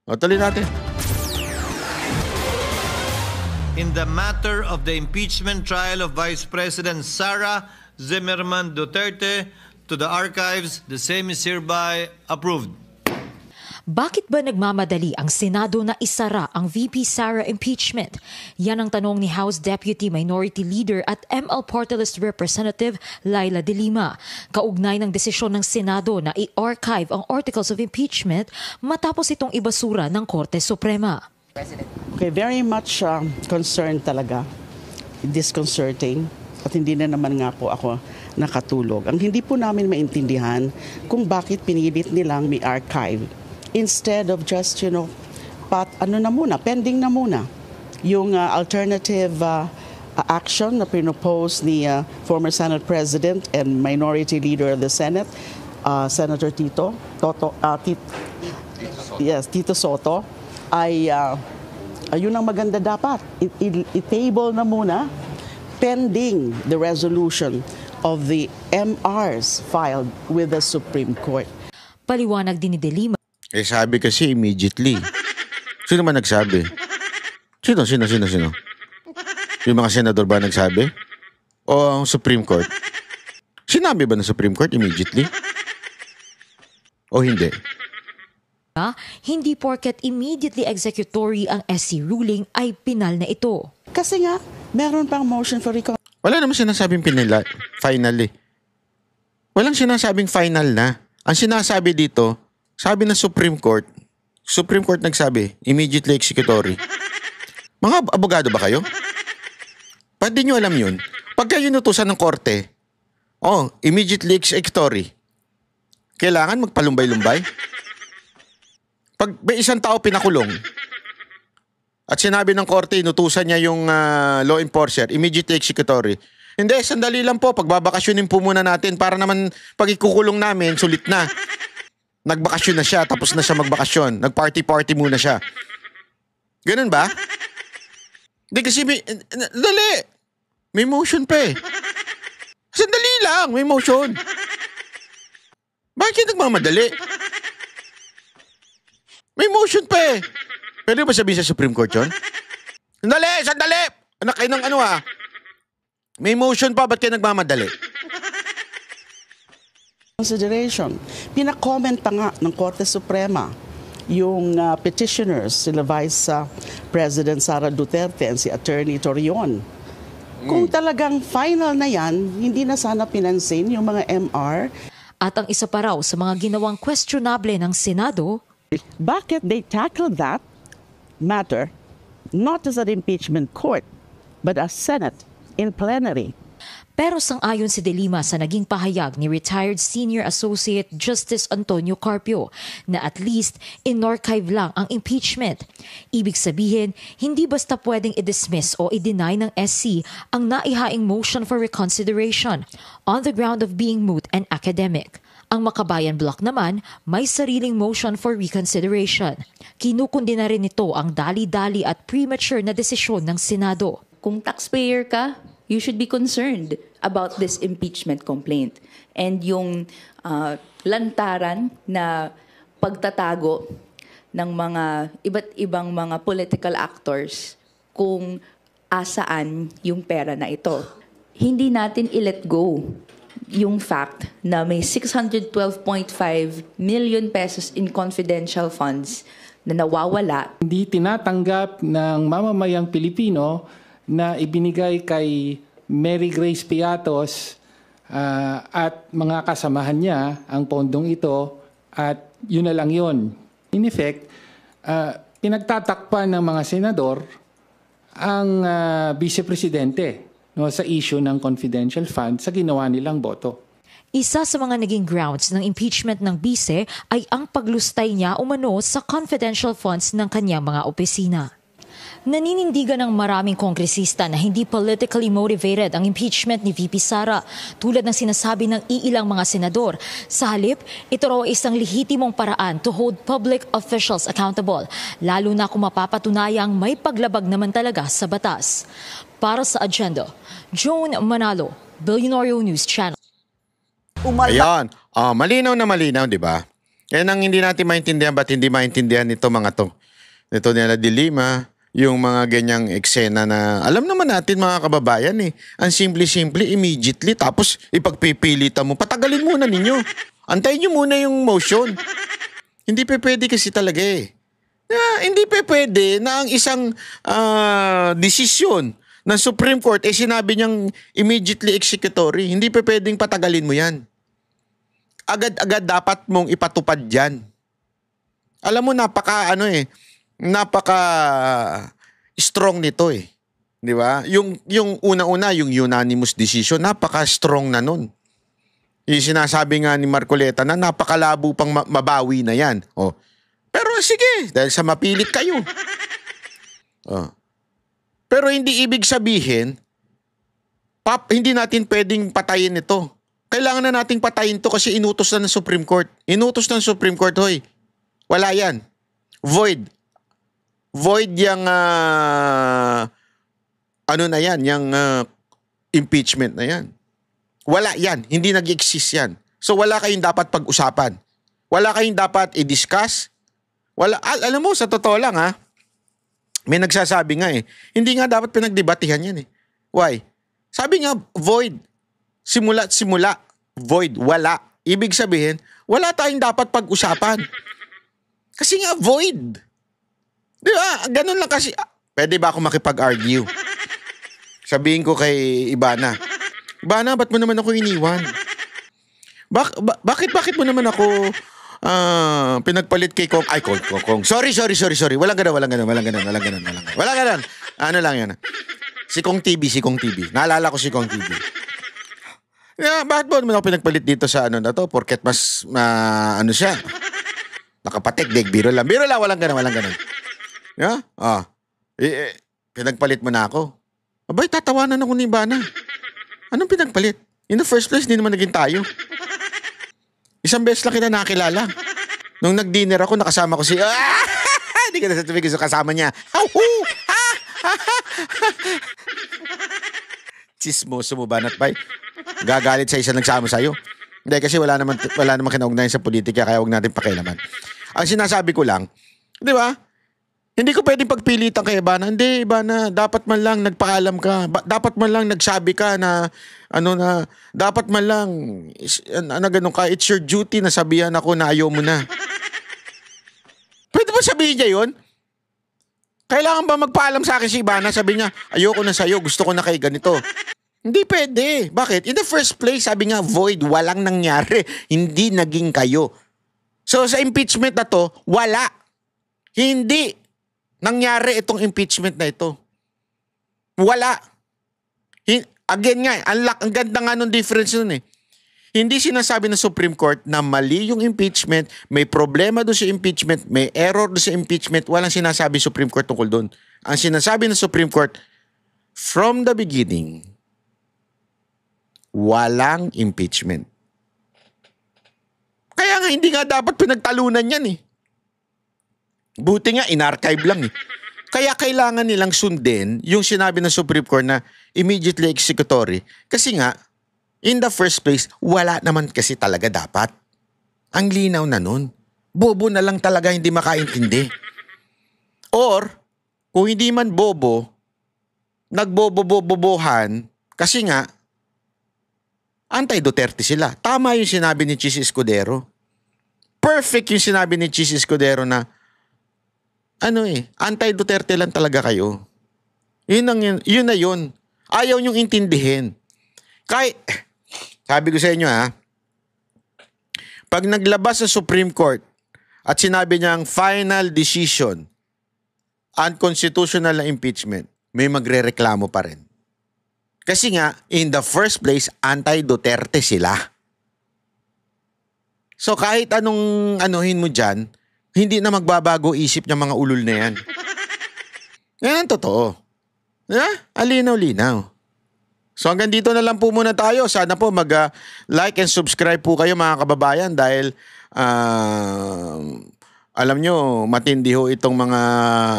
O, tuloy natin. In the matter of the impeachment trial of Vice President Sara Zimmerman Duterte, to the archives, the same is hereby approved. Bakit ba nagmamadali ang Senado na isara ang VP Sara impeachment? Yan ang tanong ni House Deputy Minority Leader at ML Party List Representative Laila De Lima. Kaugnay ng desisyon ng Senado na i-archive ang articles of impeachment matapos itong ibasura ng Korte Suprema. Okay, very much concerned talaga. Disconcerting. At hindi na naman nga po ako nakatulog. Ang hindi po namin maintindihan kung bakit pinilit nilang may archive. Instead of just, pending na muna yung alternative action na pinopose ni former Senate President and Minority Leader of the Senate, Senator Tito Soto, ay yun ang maganda dapat. I-table na muna pending the resolution of the MRs filed with the Supreme Court. Paliwanag din ni De Lima. Sabi kasi immediately. Sino man nagsabi? Sino? Yung mga senador ba nagsabi? O ang Supreme Court? Sinabi ba ng Supreme Court immediately? O hindi? Hindi porket immediately executory ang SC ruling ay pinal na ito. Kasi nga, meron pang motion for reconsideration. Wala naman sinasabing finally. Walang sinasabing final na. Ang sinasabi dito, sabi ng Supreme Court nagsabi, immediately executory. Mga abogado ba kayo? Pwede nyo alam yun. Pagka inutusan ng korte, immediately executory. Kailangan magpalumbay-lumbay? Pag may isang tao pinakulong, at sinabi ng korte, inutusan niya yung law enforcer, immediately executory. Hindi, sandali lang po, pagbabakasyonin po muna natin para naman pag ikukulong namin, sulit na. Nagbakasyon na siya, tapos na siya magbakasyon. Nag-party-party muna siya. Ganun ba? Hindi kasi dali. May motion pa eh. Sandali lang, may motion. Bakit nagmamadali? May motion pa eh. Pwede ba sabihin sa Supreme Court yun? Sandali! Anak kayo ng May motion pa, ba't kayo nagmamadali? Consideration. Pina-comment pa nga ng Korte Suprema yung petitioners, sila Vice President Sara Duterte and si Attorney Torion. Kung talagang final na yan, hindi na sana pinansin yung mga MR. At ang isa pa raw sa mga ginawang questionable ng Senado, bakit they tackled that matter not as an impeachment court, but as Senate in plenary. Pero sang-ayon si De Lima sa naging pahayag ni retired Senior Associate Justice Antonio Carpio na at least in-archive lang ang impeachment. Ibig sabihin, hindi basta pwedeng i-dismiss o i-deny ng SC ang naihaing motion for reconsideration on the ground of being moot and academic. Ang Makabayan Bloc naman, may sariling motion for reconsideration. Kinukundi na rin ito ang dali-dali at premature na desisyon ng Senado. Kung taxpayer ka, you should be concerned about this impeachment complaint. And yung lantaran na pagtatago ng mga iba't ibang mga political actors kung asaan yung pera na ito. Hindi natin i-let go yung fact na may 612.5 million pesos in confidential funds na nawawala. Hindi tinatanggap ng mamamayang Pilipino na ibinigay kay Mary Grace Piatos at mga kasamahan niya ang pondong ito at yun na lang yun. In effect, pinagtatakpan ng mga senador ang vice-presidente sa issue ng confidential fund sa ginawa nilang boto. Isa sa mga naging grounds ng impeachment ng bise ay ang paglustay niya umano sa confidential funds ng kanyang mga opisina. Naninindigan ng maraming kongresista na hindi politically motivated ang impeachment ni VP Sara tulad ng sinasabi ng iilang mga senador. Sa halip, ito raw ay isang lehitimong paraan to hold public officials accountable, lalo na kung mapapatunayang may paglabag naman talaga sa batas. Para sa Agenda, Joan Manalo, Billionario News Channel. Ayan, malinaw na malinaw, di ba? Yan ang hindi natin maintindihan, ba't hindi maintindihan ito mga to. Ito nila Dilima, yung mga ganyang eksena na alam naman natin mga kababayan Ang simple-simple, immediately, tapos ipagpipilitan mo. Patagalin muna ninyo. Antayin nyo muna yung motion. Hindi pwede kasi talaga hindi pwede na ang isang desisyon ng Supreme Court sinabi niyang immediately executory. Hindi pwedeng patagalin mo yan. Agad-agad dapat mong ipatupad yan. Alam mo, napaka strong nito Di ba? Yung una-una, yung unanimous decision, napaka-strong na nun. Yung sinasabi nga ni Marcoleta na napakalabo pang mabawi na yan. Pero sige, dahil sa mapilit kayo. Pero hindi ibig sabihin, hindi natin pwedeng patayin ito. Kailangan na nating patayin to kasi inutos na ng Supreme Court. Inutos ng Supreme Court, hoy. Wala yan. Void. Void yung yung impeachment na yan. Wala yan. Hindi nag-exist yan. So wala kayong dapat pag-usapan. Wala kayong dapat i-discuss. Alam mo, sa totoo lang may nagsasabi nga hindi nga dapat pinagdebatihan yan Why? Sabi nga, void. Simula't simula. Void. Wala. Ibig sabihin, wala tayong dapat pag-usapan. Kasi nga, void. Di ba? Ganun lang kasi. Pwede ba ako makipag-argue? Sabihin ko kay Ibana, Ibana, ba't mo naman ako iniwan? Bakit mo naman ako pinagpalit kay Kong? Ay, Kong. Sorry. Walang ganun. Ano lang yan? Si Kong TV. Naalala ko si Kong TV. Bakit mo naman ako pinagpalit dito sa na to? Porket mas, siya. Nakapatik, biro lang, walang ganun. Pinagpalit mo na ako. Abay, tatawanan ako ni Ibana. Anong pinagpalit? In the first place, hindi naman naging tayo. Isang beses lang kita nakilala. Nung nag-dinner ako, nakasama ko si... Hindi ka nasa tubig, kasama niya. Chismoso mo ba, Natbay? Gagalit sa isa nagsama sa'yo. Hindi, kasi wala naman kinaugnayan sa politika, kaya huwag natin pakialaman. Ang sinasabi ko lang, di ba? Hindi ko pwedeng pagpilitan kay Ibana. Hindi, Ibana, dapat man lang nagpaalam ka. Dapat man lang nagsabi ka na, dapat man lang, ganun ka, it's your duty na sabihan ako na ayaw mo na. Pwede ba sabihin niya yun? Kailangan ba magpaalam sa akin si Ibana? Sabi niya, ayoko na sa'yo, gusto ko na kay ganito. Hindi pwede. Bakit? In the first place, sabi nga, void, walang nangyari. Hindi naging kayo. So sa impeachment na to, wala. Hindi nangyari itong impeachment na ito. Wala. Again nga, ang ganda nga nung difference nun Hindi sinasabi ng Supreme Court na mali yung impeachment, may problema doon sa impeachment, may error doon sa impeachment, walang sinasabi Supreme Court tungkol doon. Ang sinasabi ng Supreme Court, from the beginning, walang impeachment. Kaya nga, hindi nga dapat pinagtalunan yan Buti nga, in-archive lang Kaya kailangan nilang sundin yung sinabi ng Supreme Court na immediately executory. Kasi nga, in the first place, wala naman kasi talaga dapat. Ang linaw na nun. Bobo na lang talaga hindi makaintindi. Or, kung hindi man bobo, nagbobobobobohan kasi nga, anti-Duterte sila. Tama yung sinabi ni Chis Escudero. Perfect yung sinabi ni Chis Escudero na anti-Duterte lang talaga kayo. Yun na yun. Ayaw niyong intindihin. Sabi ko sa inyo pag naglabas sa Supreme Court at sinabi niyang final decision, unconstitutional na impeachment, may magrereklamo pa rin. Kasi nga, in the first place, anti-Duterte sila. So kahit anong anuhin mo dyan, hindi na magbabago isip ng mga ulul na yan. Yan ang totoo. Alinaw-linaw. So hanggang dito na lang po muna tayo. Sana po mag-like and subscribe po kayo mga kababayan dahil alam nyo, matindi ho itong mga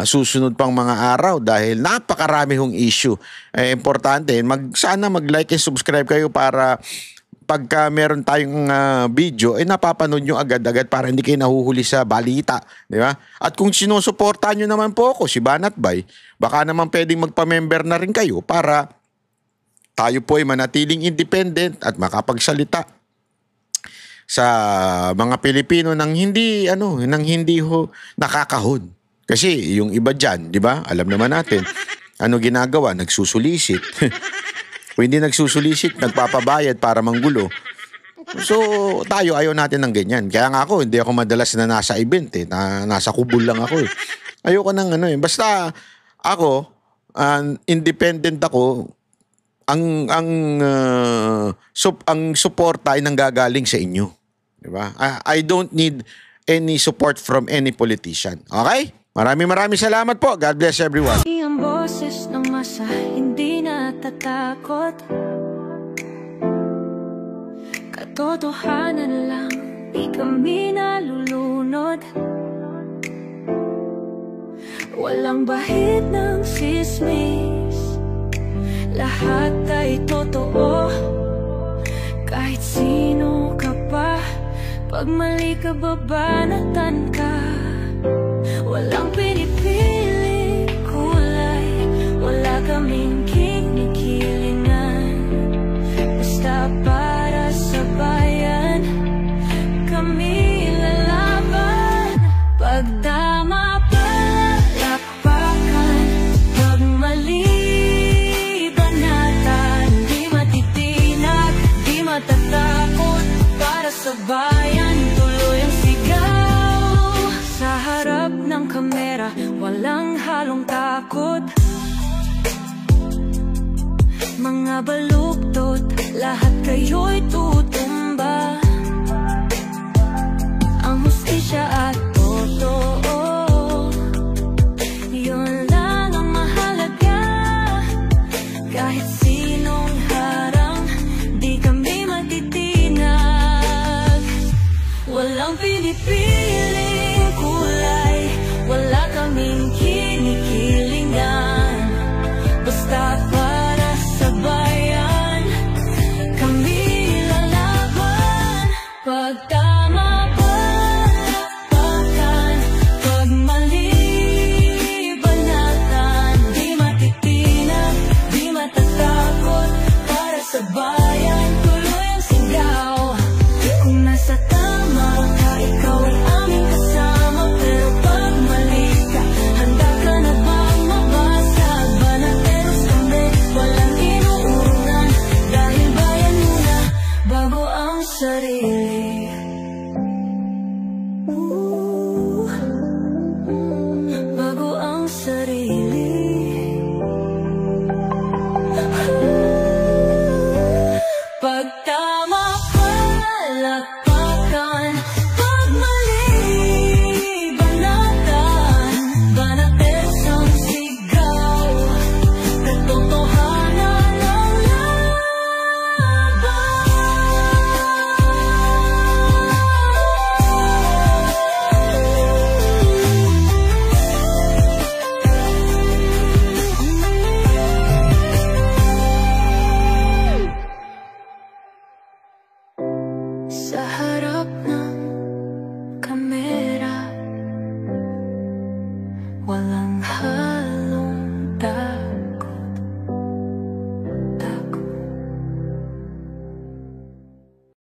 susunod pang mga araw dahil napakarami hong issue. Importante, sana mag-like and subscribe kayo para pagka meron tayong video, napapanood nyo agad-agad para hindi kayo nahuhuli sa balita. Di ba? At kung sinusuportahan nyo naman po ako, si Banat Bay, baka naman pwedeng magpa-member na rin kayo para tayo po ay manatiling independent at makapagsalita sa mga Pilipino nang hindi nakakahon. Kasi yung iba diyan, 'di ba? Alam naman natin ano ginagawa, nagsusulisit. Kung hindi nagsusulisit, nagpapabayad para manggulo. So, tayo ayaw natin ng ganyan. Kaya nga ako, hindi ako madalas na nasa event nasa kubol lang ako eh. Ayoko ng basta ako independent ako. Ang suporta ay nanggagaling sa inyo. Diba? I don't need any support from any politician. Okay? Maraming salamat po. God bless everyone. Ang boses ng masa hindi natatakot. Katotohanan lang, di kami nalulunod. Walang bahid ng sismis, lahat ay totoo. Kahit sino ka pa, pag mali ka babanatan ka. Walang pinipili kulay, wala kaming kinikilingan. Basta para sa bayan, kami lalaban. Pagdama palakpakan, pag mali banatan. Di matitinag, di matatakot, para sa bayan tuloy ang sigaw. Sa harap ng kamera, walang halong takot. Mga baluktot, lahat kayo'y tulad.